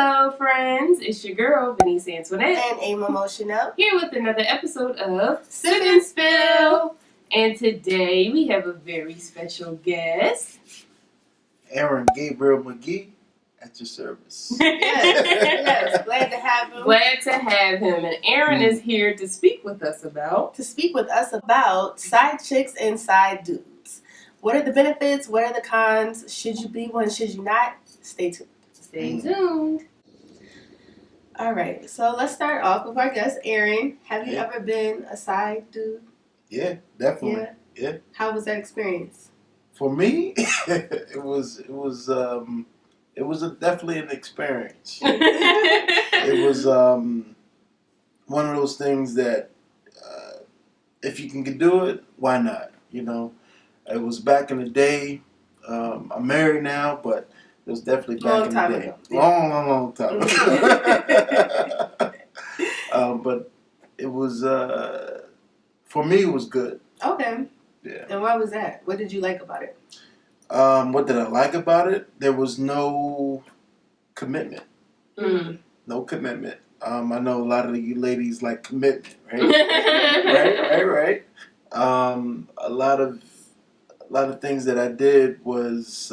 Hello, friends. It's your girl, Veniece Antoinette. And Amomo Chanel. Here with another episode of Sip and Spill. And today we have a very special guest. Erin, Gabriel, McGhee, at your service. Yes, glad to have him. Glad to have him. And Erin is here to speak with us about... side chicks and side dudes. What are the benefits? What are the cons? Should you be one? Should you not? Stay tuned. Stay tuned. All right, so let's start off with our guest, Erin. Have you ever been a side dude? Yeah, definitely. Yeah. How was that experience? For me, it was definitely an experience. It was one of those things that if you can do it, why not? You know, it was back in the day. I'm married now, but it was definitely back in the day. Ago. Long time ago. But it was, for me, it was good. Okay. Yeah. And why was that? What did you like about it? What did I like about it? There was no commitment. Mm. No commitment. I know a lot of you ladies like commitment, right? right. A lot of things that I did was,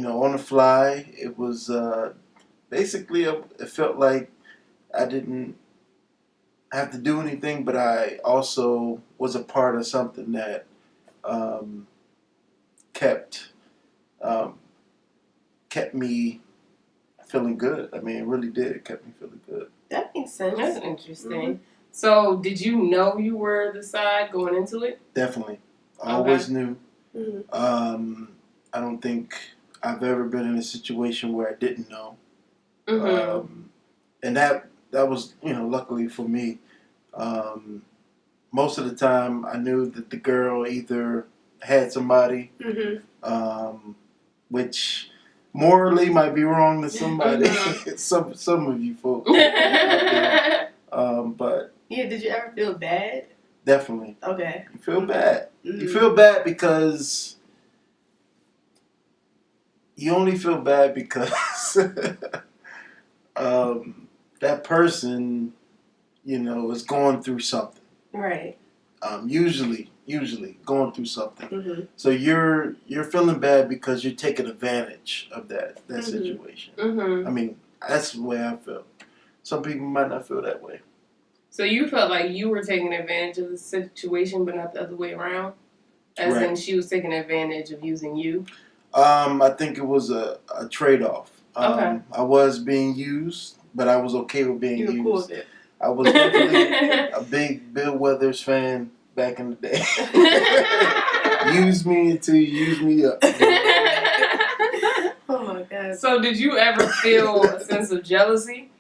on the fly. It was basically it felt like I didn't have to do anything, but I also was a part of something that kept me feeling good. I mean, it really did. It kept me feeling good. That makes sense. That's interesting. Mm-hmm. So, did you know you were the side going into it? Definitely. I always knew. Mm-hmm. I don't think I've ever been in a situation where I didn't know. Mm-hmm. And that was, luckily for me. Most of the time, I knew that the girl either had somebody, which morally might be wrong to somebody. some of you folks. But yeah, did you ever feel bad? Definitely. Okay. You feel bad. Mm-hmm. You feel bad because you only feel bad because that person, is going through something. Right. Usually going through something. Mm-hmm. So you're feeling bad because you're taking advantage of that situation. Mm-hmm. I mean, that's the way I feel. Some people might not feel that way. So you felt like you were taking advantage of the situation, but not the other way around? As right. in she was taking advantage of using you? I think it was a trade-off. Okay. I was being used, but I was okay with being used. You were cool with it. I was definitely a big Bill Weathers fan back in the day. Use me until you use me up. Oh my God. So did you ever feel a sense of jealousy?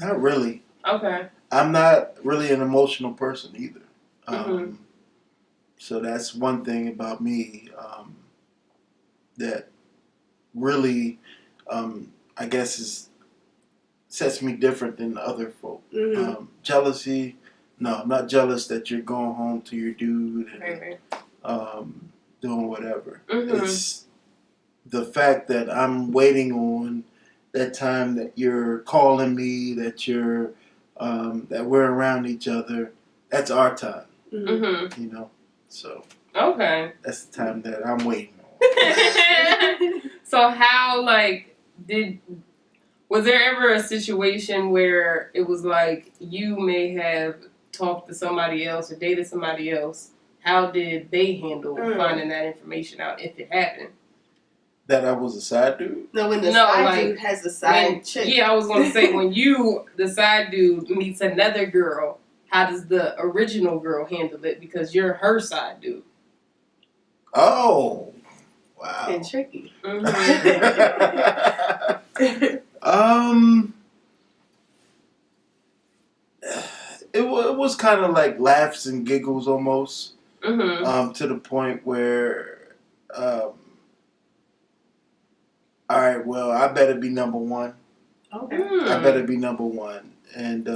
Not really. Okay. I'm not really an emotional person either. So that's one thing about me that really, I guess, sets me different than other folk. Mm-hmm. Jealousy, no, I'm not jealous that you're going home to your dude and doing whatever. Mm-hmm. It's the fact that I'm waiting on that time that you're calling me, that you're that we're around each other. That's our time. Mm-hmm. So okay, that's the time that I'm waiting on. So how was there ever a situation where it was like you may have talked to somebody else or dated somebody else? How did they handle finding that information out if it happened? That I was a side dude? No, when the side dude has a side chick. Yeah, I was going to say, when the side dude, meets another girl, how does the original girl handle it? Because you're her side dude. Oh, wow. And tricky. Mm-hmm. It was kind of like laughs and giggles almost. Mm-hmm. To the point where, all right, well, I better be number one. Okay. I better be number one. And,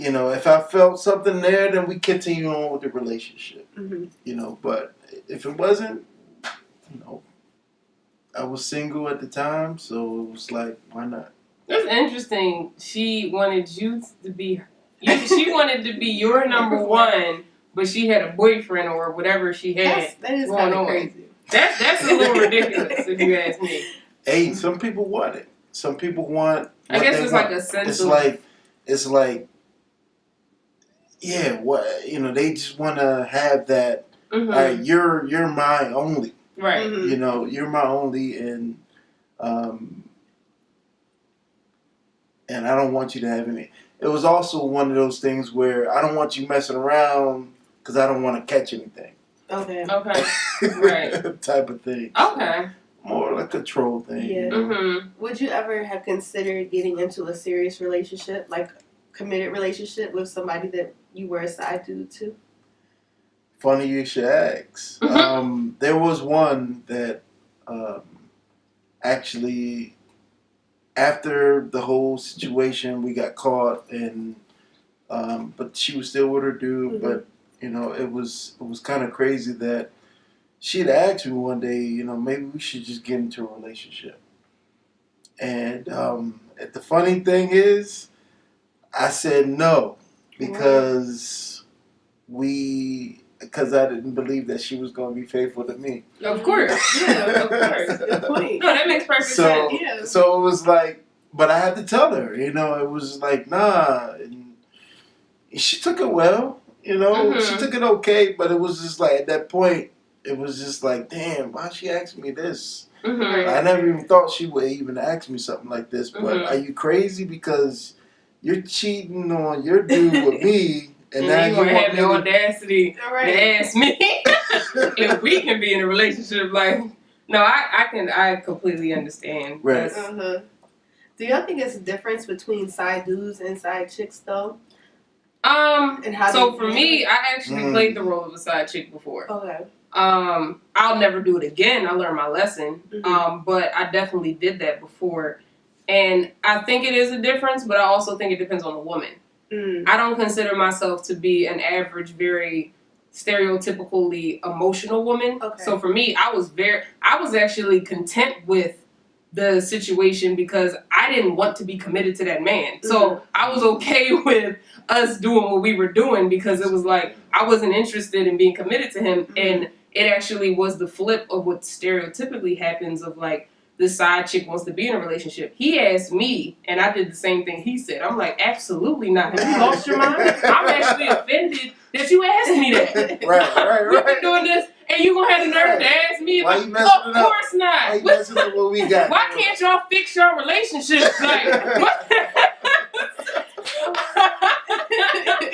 if I felt something there, then we continue on with the relationship. Mm-hmm. But if it wasn't, I was single at the time, so it was like, why not? That's interesting. She wanted you to be. She wanted to be your number one, but she had a boyfriend or whatever she had. That is going kind of on. crazy. That's a little ridiculous if you ask me. Hey, some people want it. Some people want. I guess it's like want. a sense It's of like, yeah. What they just want to have that. You're my only. Right. Mm-hmm. You're my only, and I don't want you to have any. It was also one of those things where I don't want you messing around because I don't want to catch anything. Okay. Right. Type of thing. Okay. More like a control thing. Yeah. Would you ever have considered getting into a serious relationship, like committed relationship with somebody that you were a side dude to? Funny you should ask. There was one that actually, after the whole situation, we got caught, and but she was still with her dude. But it was kind of crazy that she'd asked me one day, maybe we should just get into a relationship. And the funny thing is, I said no because I didn't believe that she was going to be faithful to me. Of course. Yeah, of course. Good point. No, that makes perfect sense. Yeah. So it was like, but I had to tell her, it was like, nah. And she took it well, she took it okay, but it was just like, at that point, it was just like, damn, why she asking me this? I never even thought she would even ask me something like this, but are you crazy because you're cheating on your dude with me? And now you gonna have the audacity to ask me if we can be in a relationship. Like, no, I completely understand. Right. Do y'all think it's a difference between side dudes and side chicks though? And how so for me, I actually played the role of a side chick before. Okay. I'll never do it again. I learned my lesson. But I definitely did that before. And I think it is a difference, but I also think it depends on the woman. I don't consider myself to be an average, very stereotypically emotional woman. Okay. So for me, I was actually content with the situation because I didn't want to be committed to that man. So I was okay with us doing what we were doing because it was like I wasn't interested in being committed to him. And it actually was the flip of what stereotypically happens of like the side chick wants to be in a relationship. He asked me, and I did the same thing he said. I'm like, absolutely not. Have you lost your mind? I'm actually offended that you asked me that. Right. We've been doing this, and you gonna have the nerve to ask me? Why you messing it up? Of course not. Why you messing up what we got? Why can't y'all fix your relationship? Like, what?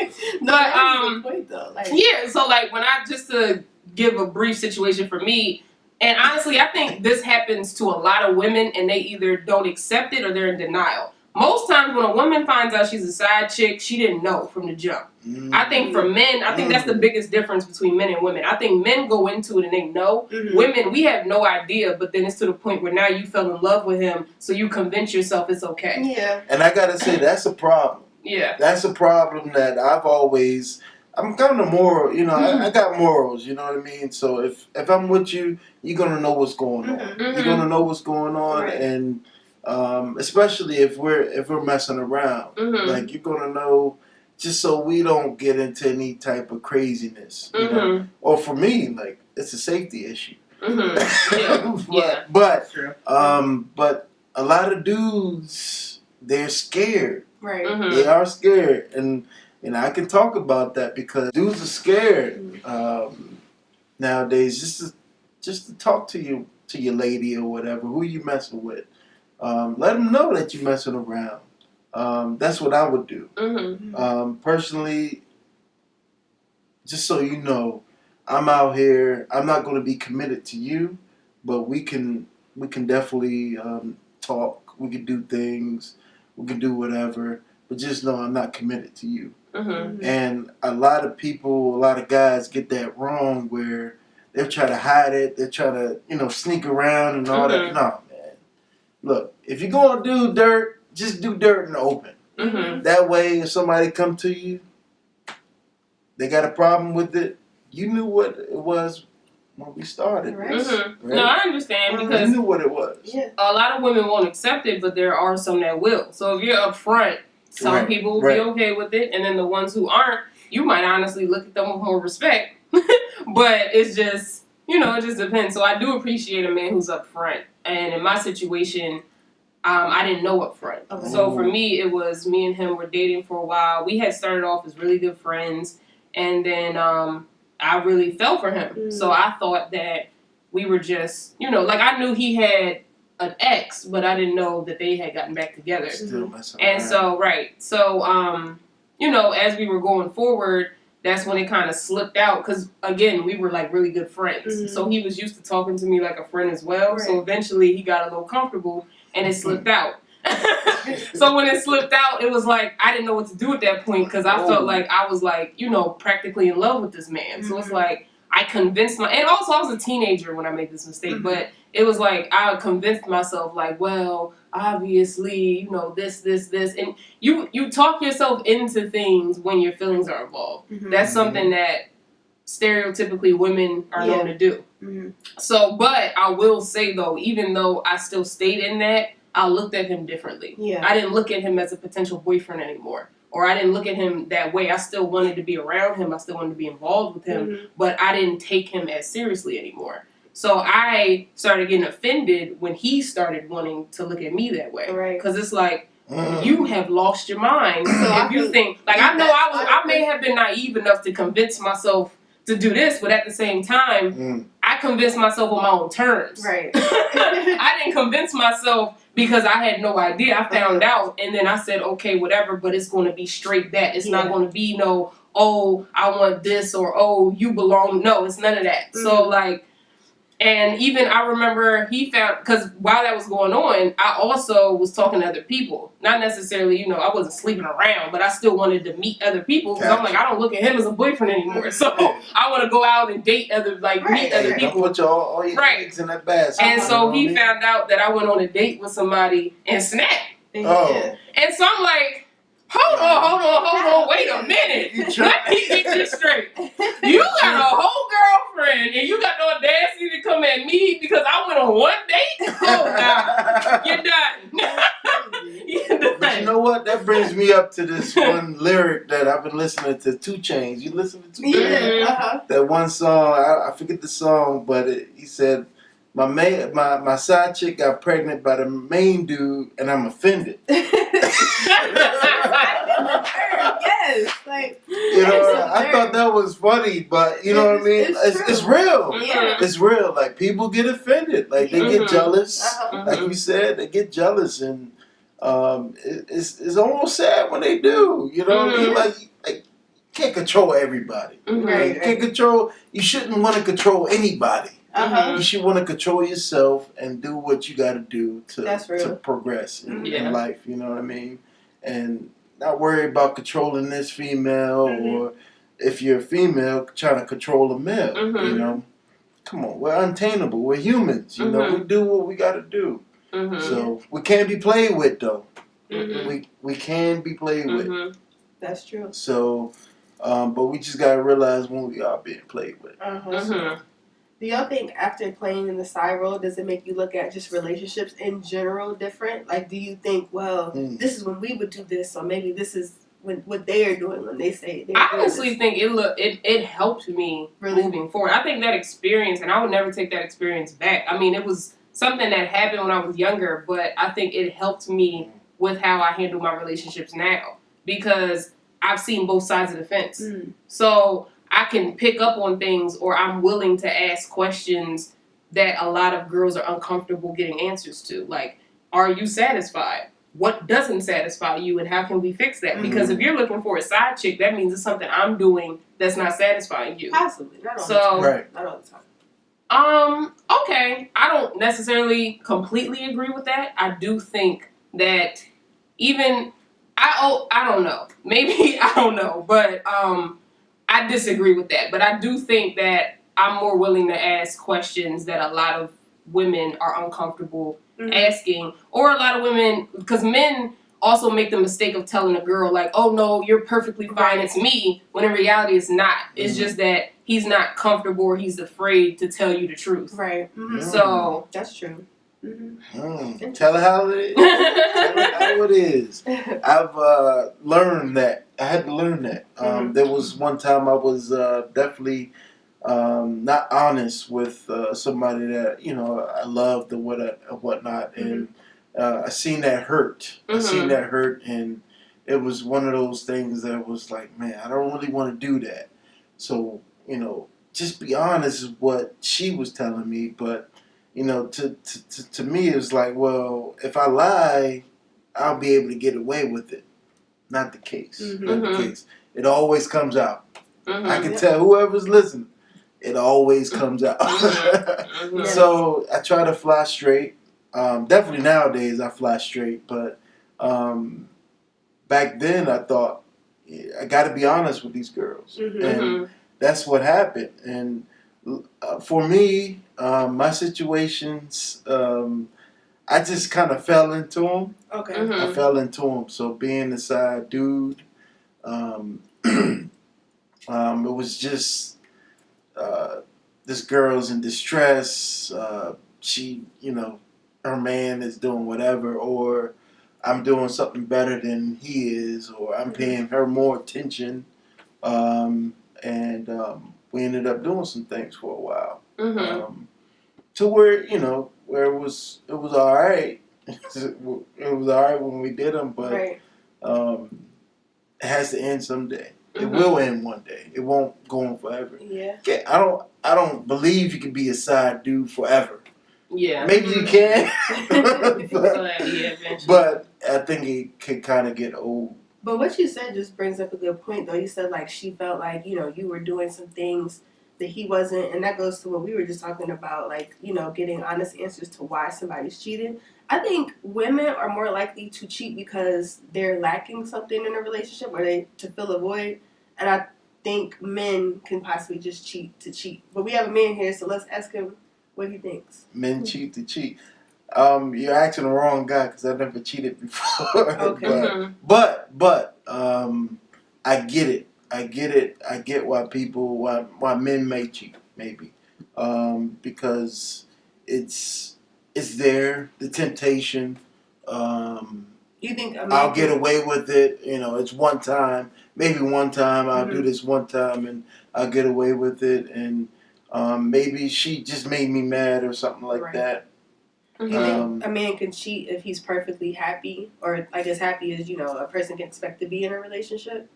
That's a good point, though. Like, yeah. So like when I just to give a brief situation for me. And honestly, I think this happens to a lot of women and they either don't accept it or they're in denial. Most times when a woman finds out she's a side chick, she didn't know from the jump. I think for men, I think that's the biggest difference between men and women. I think men go into it and they know. Women, we have no idea, but then it's to the point where now you fell in love with him, so you convince yourself it's okay. Yeah. And I gotta say, that's a problem. Yeah. That's a problem that I'm kind of moral, I got morals, you know what I mean? So if I'm with you, you're going to know what's going on. You're going to know what's going on, Right. and especially if we're messing around. Like, you're going to know just so we don't get into any type of craziness, you know? Or for me, like, it's a safety issue. Yeah. But True. But a lot of dudes, they're scared. Right. They are scared, and I can talk about that because dudes are scared nowadays. Just to talk to your lady or whatever, who you messing with. Let them know that you're messing around. That's what I would do. Personally, just so you know, I'm out here. I'm not going to be committed to you, but we can definitely talk. We can do things. We can do whatever. But just know I'm not committed to you. And a lot of people, a lot of guys get that wrong where they're trying to hide it. They're trying to, sneak around and all that. No, man. Look, if you're going to do dirt, just do dirt in the open. That way, if somebody come to you, they got a problem with it, you knew what it was when we started. Right. Right? No, I understand We because knew what it was. Yeah. a lot of women won't accept it, but there are some that will. So if you're upfront, some Right, people will right. be okay with it, and then the ones who aren't, you might honestly look at them with more respect. But it's just, it just depends. So I do appreciate a man who's upfront. And in my situation, I didn't know upfront. Okay. So for me, it was me and him were dating for a while. We had started off as really good friends, and then I really fell for him. So I thought that we were just, like I knew he had an ex, but I didn't know that they had gotten back together. Still messing And around. so, right. So, as we were going forward, that's when it kind of slipped out. Because, again, we were, like, really good friends. So he was used to talking to me like a friend as well. So eventually he got a little comfortable and it slipped out. So when it slipped out, it was like, I didn't know what to do at that point because I felt like I was, like, practically in love with this man. So it's like, I convinced and also I was a teenager when I made this mistake, but it was like, I convinced myself, like, well, obviously, this, and you talk yourself into things when your feelings are involved. That's something that stereotypically women are known to do. So, but I will say though, even though I still stayed in that, I looked at him differently. I didn't look at him as a potential boyfriend anymore. Or I didn't look at him that way. I still wanted to be around him. I still wanted to be involved with him. But I didn't take him as seriously anymore. So I started getting offended when he started wanting to look at me that way. Right. Because it's like, you have lost your mind. So if you think, like, I know I may have been naive enough to convince myself to do this, but at the same time, I convinced myself on my own terms. Right. I didn't convince myself because I had no idea. I found out, and then I said, okay, whatever, but it's going to be straight that. It's not going to be no, oh, I want this, or oh, you belong. No, it's none of that. So, like, and even I remember he found, because while that was going on, I also was talking to other people. Not necessarily, I wasn't sleeping around, but I still wanted to meet other people because I'm like, I don't look at him as a boyfriend anymore. So I want to go out and date meet other people. Don't put all your eggs in that basket. And so he found out that I went on a date with somebody and snapped. Oh. And so I'm like, hold on, wait a minute. Let me get this straight. You got a whole girlfriend and you got the audacity to come at me because I went on one date? Oh, God. You're done. You're done. But you know what? That brings me up to this one lyric that I've been listening to, 2 Chainz. You listen to 2 Chainz? That one song, I forget the song, but he said, my side chick got pregnant by the main dude and I'm offended. Yes, like I thought that was funny, but you know what I mean. It's real. Yeah. It's real. Like people get offended. Like they get jealous. Like you said, they get jealous, and it's almost sad when they do. You know what I mean? Like you can't control everybody. Right. You can't control. You shouldn't want to control anybody. You should want to control yourself and do what you got to do to progress in life. You know what I mean? And not worry about controlling this female or if you're a female trying to control a male. You know, come on, we're untameable. We're humans. You know, we do what we got to do. So we can't be played with though. We can be played with. That's true. So, but we just gotta realize when we are being played with. Do y'all think after playing in the side role, does it make you look at just relationships in general different? Like, do you think, well, this is when we would do this, or maybe this is what they are doing when they say they're I honestly think it helped me moving forward. I think that experience, and I would never take that experience back. I mean, it was something that happened when I was younger, but I think it helped me with how I handle my relationships now because I've seen both sides of the fence. So I can pick up on things, or I'm willing to ask questions that a lot of girls are uncomfortable getting answers to. Like, are you satisfied? What doesn't satisfy you, and how can we fix that? Because if you're looking for a side chick, that means it's something I'm doing that's not satisfying you. Possibly. Not all the time. Not all the time. Okay. I don't necessarily completely agree with that. I do think that even, I don't know. Maybe, I don't know. But, I disagree with that, but I do think that I'm more willing to ask questions that a lot of women are uncomfortable asking, or a lot of women, because men also make the mistake of telling a girl like, oh no, you're perfectly fine, it's me, when in reality it's not. It's just that he's not comfortable or he's afraid to tell you the truth. Right. So that's true. Tell her how it is. Tell her how it is. I've learned that. I had to learn that. There was one time I was definitely not honest with somebody that I loved or whatnot, and I seen that hurt. I seen that hurt, and it was one of those things that was like, man, I don't really want to do that. So just be honest is what she was telling me, but to me it was like, well, if I lie, I'll be able to get away with it. Not the case. Not the case. It always comes out. I can tell whoever's listening. It always comes out. So I try to fly straight. Definitely nowadays I fly straight, but back then I thought I got to be honest with these girls, and that's what happened. And for me, my situations, I just kind of fell into them. Okay. I fell into them. So being the side dude, it was just this girl's in distress. She, her man is doing whatever, or I'm doing something better than he is, or I'm paying her more attention. And we ended up doing some things for a while. To where, where it was all right. It was all right when we did them, but it has to end someday. It will end one day. It won't go on forever. Yeah. I don't believe you can be a side dude forever. Yeah. Maybe you can. Eventually. But I think it could kind of get old. But what you said just brings up a good point, though. You said, like, she felt like, you were doing some things that he wasn't. And that goes to what we were just talking about, like, getting honest answers to why somebody's cheating. I think women are more likely to cheat because they're lacking something in a relationship or to fill a void. And I think men can possibly just cheat to cheat. But we have a man here, so let's ask him what he thinks. Men cheat to cheat. You're asking the wrong guy because I never cheated before. Okay. But I get it. I get why men may cheat, maybe, because it's there, the temptation. You think I'll get away with it. It's one time, maybe one time. I'll do this one time, and I'll get away with it. And maybe she just made me mad or something like that. Do you think a man can cheat if he's perfectly happy, or like as happy as a person can expect to be in a relationship?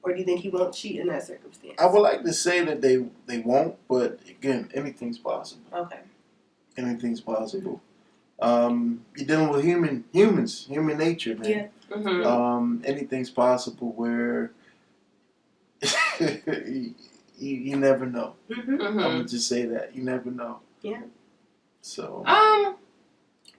Or do you think he won't cheat in that circumstance? I would like to say that they won't, but again, anything's possible. Okay. Anything's possible. You're dealing with humans, human nature, man. Yeah. Anything's possible where you never know. I'm gonna just say that you never know. Yeah. So.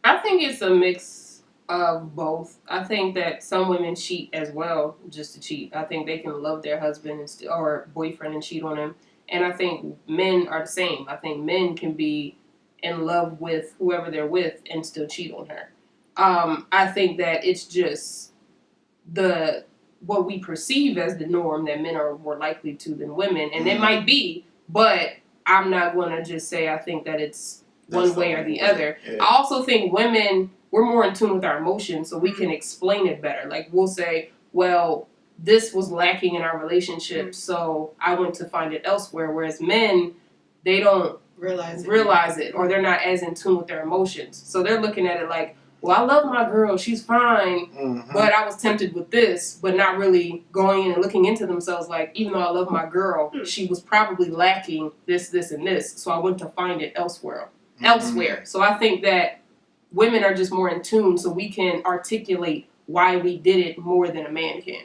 I think it's a mix of both. I think that some women cheat as well, just to cheat. I think they can love their husband or boyfriend and cheat on him. And I think men are the same. I think men can be in love with whoever they're with and still cheat on her. I think that it's just what we perceive as the norm that men are more likely to than women. And it might be, but I'm not going to just say I think that it's one way or the other. Yeah. I also think women, we're more in tune with our emotions, so we can explain it better. Like, we'll say, well, this was lacking in our relationship, so I went to find it elsewhere. Whereas men, they don't realize it, or they're not as in tune with their emotions. So they're looking at it like, well, I love my girl, she's fine, but I was tempted with this, but not really going in and looking into themselves like, even though I love my girl, she was probably lacking this, this, and this, so I went to find it elsewhere. So I think that women are just more in tune, so we can articulate why we did it more than a man can.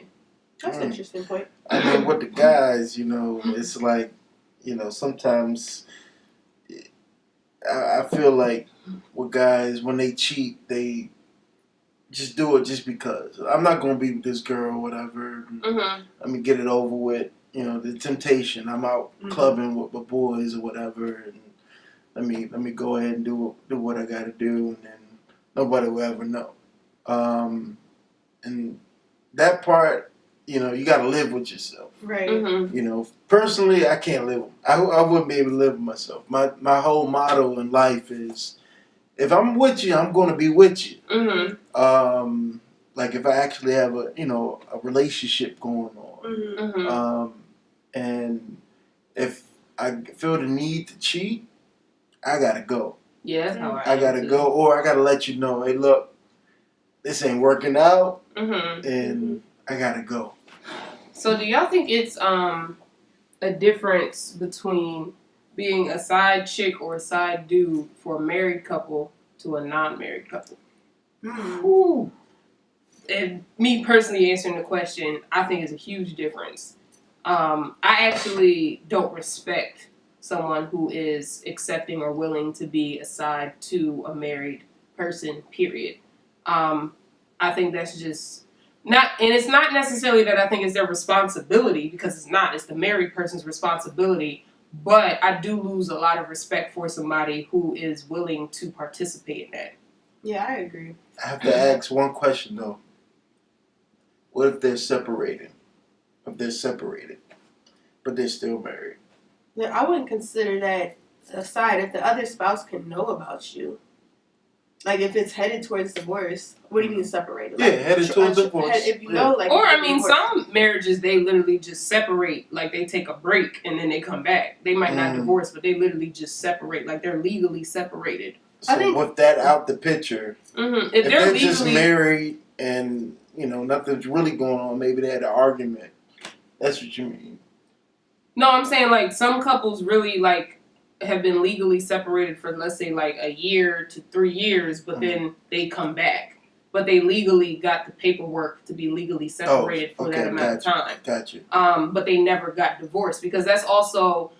That's an interesting point. I mean, with the guys, it's like, sometimes I feel like with guys, when they cheat, they just do it just because. I'm not going to be with this girl or whatever. Let me get it over with. The temptation. I'm out clubbing with my boys or whatever, and let me go ahead and do what I got to do, and then nobody will ever know. and that part, you know, you got to live with yourself. Right. You know, personally, I can't live. I wouldn't be able to live with myself. My whole motto in life is, if I'm with you, I'm going to be with you. Like if I actually have a relationship going on, and if I feel the need to cheat, I gotta go. Yeah, that's how I gotta go, or I gotta let you know, hey, look, this ain't working out, and I gotta go. So, do y'all think it's a difference between being a side chick or a side dude for a married couple to a non-married couple? Ooh. And me personally answering the question, I think is a huge difference. I actually don't respect someone who is accepting or willing to be a side to a married person, period. I think that's just not, and it's not necessarily that I think it's their responsibility, because it's not. It's the married person's responsibility. But I do lose a lot of respect for somebody who is willing to participate in that. Yeah, I agree. I have to ask one question though. What if they're separated? If they're separated, but they're still married? Yeah, I wouldn't consider that a side if the other spouse can know about you. Like if it's headed towards divorce, what do you mean separated? Like, headed towards divorce. If you know, like, or I mean, some marriages they literally just separate, like they take a break and then they come back. They might not divorce, but they literally just separate, like they're legally separated. So with that out the picture, if they're legally just married and nothing's really going on, maybe they had an argument. That's what you mean? No, I'm saying like some couples really like have been legally separated for, let's say, like a year to 3 years, but then they come back. But they legally got the paperwork to be legally separated for that amount of time. Gotcha. But they never got divorced, because that's also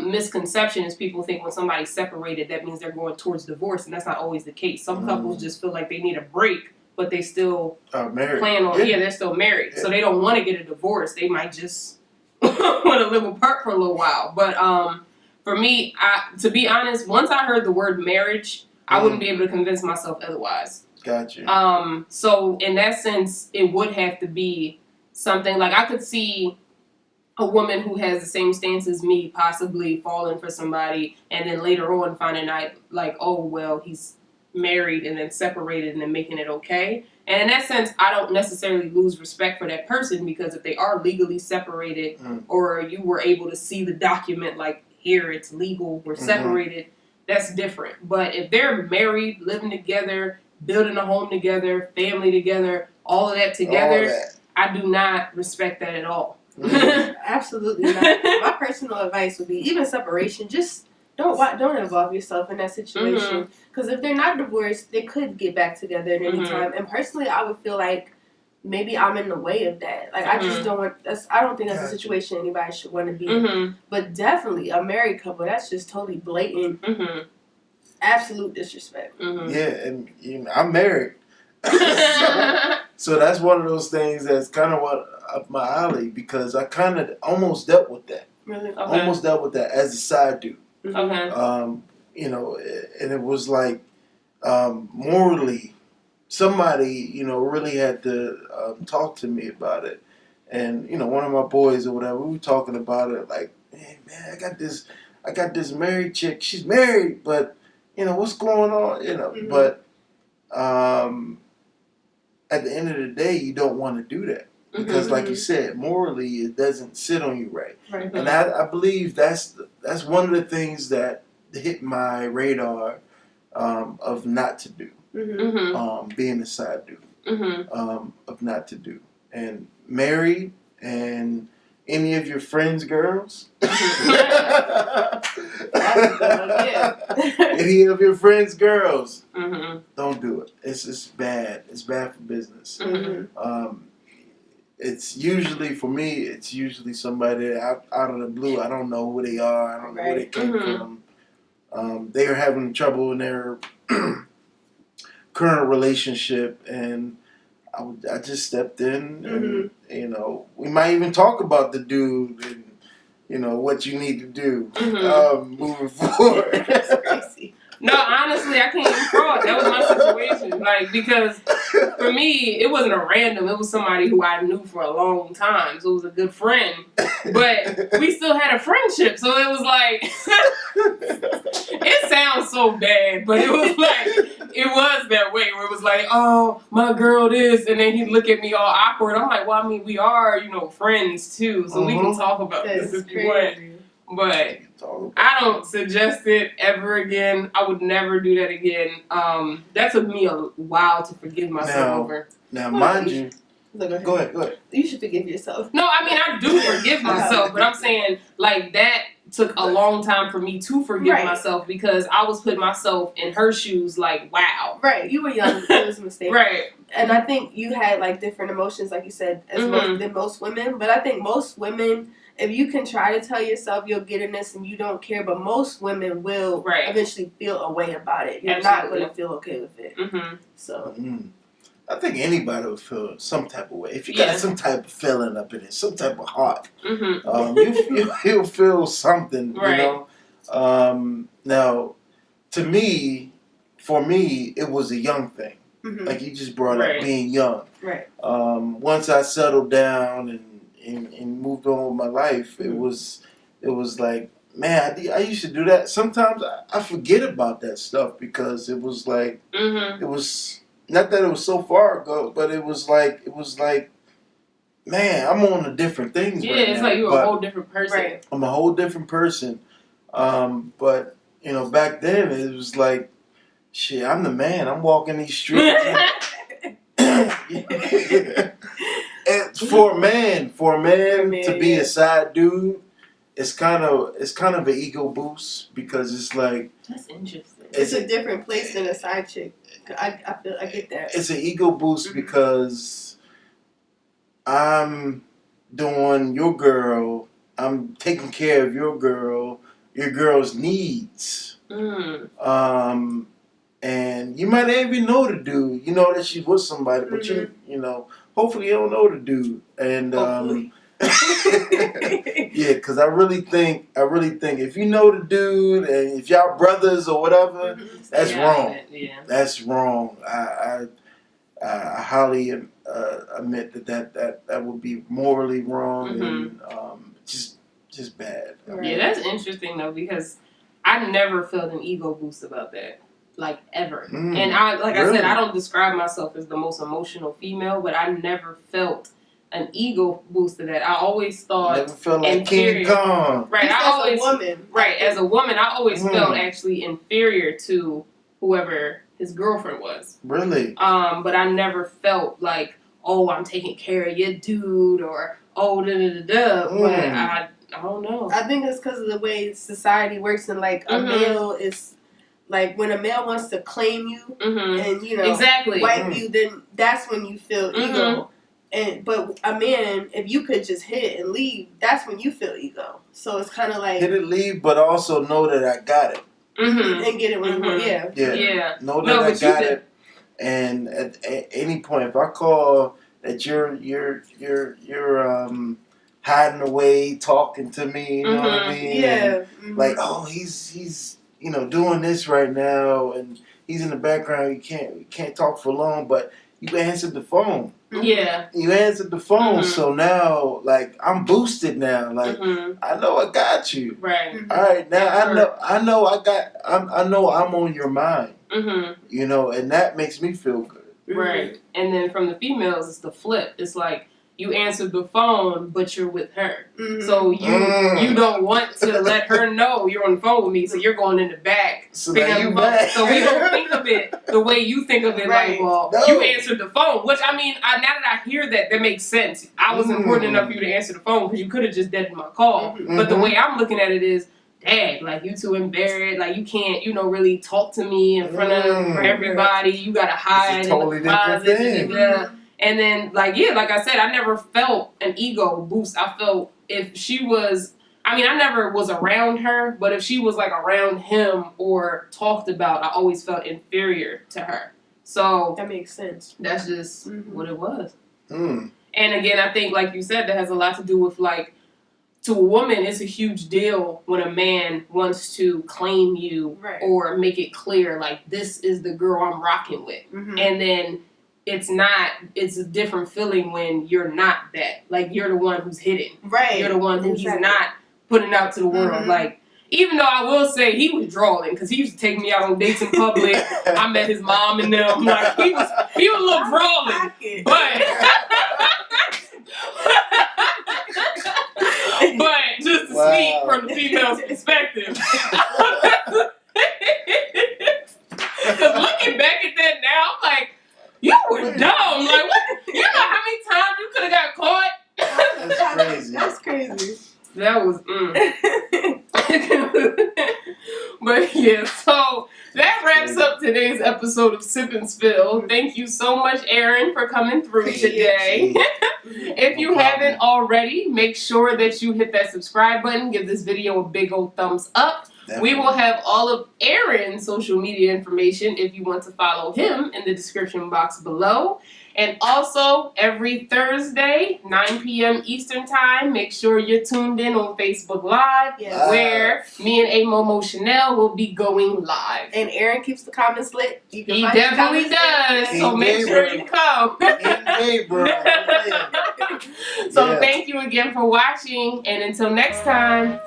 misconception is people think when somebody's separated, that means they're going towards divorce, and that's not always the case. Some couples just feel like they need a break, but they still plan on, they're still married. So they don't want to get a divorce. They might just want to live apart for a little while. But for me, to be honest, once I heard the word marriage, I wouldn't be able to convince myself otherwise. Gotcha. So in that sense, it would have to be something like I could see a woman who has the same stance as me possibly falling for somebody and then later on finding out like, oh, well, he's married and then separated and then making it okay. And in that sense, I don't necessarily lose respect for that person, because if they are legally separated or you were able to see the document like, here it's legal, we're separated, that's different. But if they're married, living together, building a home together, family together, all of that together, I do not respect that at all. Absolutely not. My personal advice would be, even separation, just don't involve yourself in that situation. Because if they're not divorced, they could get back together at any time. And personally, I would feel like maybe I'm in the way of that. Like I just don't want. I don't think that's a situation anybody should want to be in. But definitely a married couple, that's just totally blatant, absolute disrespect. Yeah, and I'm married. So that's one of those things that's kind of up my alley, because I kind of almost dealt with that. Really? Okay. Almost dealt with that as a side dude. Okay. And it was like morally, somebody really had to talk to me about it. And one of my boys or whatever, we were talking about it like, hey, man, I got this married chick. She's married, but what's going on? But at the end of the day, you don't want to do that, because like you said, morally it doesn't sit on you right. And I believe that's one of the things that hit my radar of not to do. Being a side dude, of not to do. And married and any of your friends' girls, any of your friends' girls, don't do it. It's just bad. It's bad for business. It's usually, for me, it's usually somebody out of the blue. I don't know who they are. I don't know where they came from. They are having trouble in their current relationship, and I just stepped in, and we might even talk about the dude and what you need to do moving forward. That's crazy. No, honestly, I can't even fraud. That was my situation. Like, because for me, it wasn't a random. It was somebody who I knew for a long time. So it was a good friend. But we still had a friendship. So it was like, it sounds so bad, but it was that way where it was like, oh, my girl this. And then he'd look at me all awkward. I'm like, well, I mean, we are, friends too. So we can talk about this if you want. But I don't suggest it ever again. I would never do that again. That took me a while to forgive myself over. Now, mind you, go ahead. You should forgive yourself. No, I mean, I do forgive myself, but I'm saying, like, that took a long time for me to forgive myself because I was putting myself in her shoes, like, wow. Right, you were young. It was a mistake. Right. And I think you had, like, different emotions, like you said, than most women. But I think most women, if you can try to tell yourself you'll get in this and you don't care, but most women will eventually feel a way about it. You're not going to feel okay with it. Mm-hmm. So. Mm-hmm. I think anybody would feel some type of way. If you got some type of feeling up in it, some type of heart, you'll feel something, you know. Now, for me, it was a young thing. Mm-hmm. Like you just brought up being young. Right. Once I settled down and moved on with my life, it was like, man, I used to do that. Sometimes I forget about that stuff because it was like, it was... Not that it was so far ago, but it was like, man, I'm on to different things right now. Yeah, it's like you're a whole different person. Right. I'm a whole different person. But, back then it was like, shit, I'm the man. I'm walking these streets. And for a man to be a side dude, it's kind of an ego boost because it's like... That's interesting. It's a different place than a side chick. I get that. It's an ego boost because I'm doing your girl. I'm taking care of your girl's needs. And you might not even know the dude. You know that she's with somebody, but you hopefully you don't know the dude. And yeah, because I really think if you know the dude and if y'all brothers or whatever, that's wrong. Yeah. That's wrong. I highly admit that would be morally wrong and just bad. Yeah, that's interesting though because I never felt an ego boost about that. Like ever. And I said, I don't describe myself as the most emotional female, but I never felt an ego boost to that. I always thought never felt like King Kong. Right. As a woman, I always felt actually inferior to whoever his girlfriend was. Really? But I never felt like, oh, I'm taking care of your dude or oh But I don't know. I think it's because of the way society works and like a male is like when a male wants to claim you and wipe you, then that's when you feel ego. But a man, if you could just hit and leave, that's when you feel ego. So it's kind of like hit and leave, but also know that I got it and get it when you want. Yeah. Know that I got it. And at any point, if I call that you're hiding away, talking to me, you know what I mean? Yeah. Like, oh, he's doing this right now, and he's in the background. You can't talk for long, but you answered the phone. Yeah. You answered the phone, so now, like, I'm boosted now. Like, I know I got you. Right. All right, now I know I'm on your mind. And that makes me feel good. Right. And then from the females, it's the flip. It's like, you answered the phone, but you're with her. So you don't want to let her know you're on the phone with me, so you're going in the back. So now you back. So we don't think of it the way you think of it, like, well, you answered the phone. Which, I mean, now that I hear that makes sense. I was important enough for you to answer the phone because you could have just deaded my call. But the way I'm looking at it is, dang, like, you too embarrassed. Like, you can't, really talk to me in front of everybody. You got to hide it's a totally in the closet. Different thing. And then, like I said, I never felt an ego boost. I felt if she was, I never was around her, but if she was, like, around him or talked about, I always felt inferior to her. So that makes sense. That's just what it was. And again, I think, like you said, that has a lot to do with, like, to a woman, it's a huge deal when a man wants to claim you or make it clear, like, this is the girl I'm rocking with. And then it's a different feeling when you're not that. Like, you're the one who's hidden. Right. You're the one who he's not putting out to the world. Like, even though I will say he was drawing, because he used to take me out on dates in public. I met his mom and them. Like, he was a little drawing. But just to speak from the female's perspective. Because looking back at that now, I'm like, you were dumb. Like, what? You know how many times you could have got caught? That's crazy. That's crazy. That was, But yeah, so that wraps up today's episode of Sip and Spill. Thank you so much, Erin, for coming through today. If you haven't already, make sure that you hit that subscribe button. Give this video a big old thumbs up. Definitely. We will have all of Erin's social media information if you want to follow him in the description box below. And also, every Thursday, 9 p.m. Eastern Time, make sure you're tuned in on Facebook Live, where me and Amomo Chanel will be going live. And Erin keeps the comments lit. He definitely does, so make sure you come. So thank you again for watching, and until next time.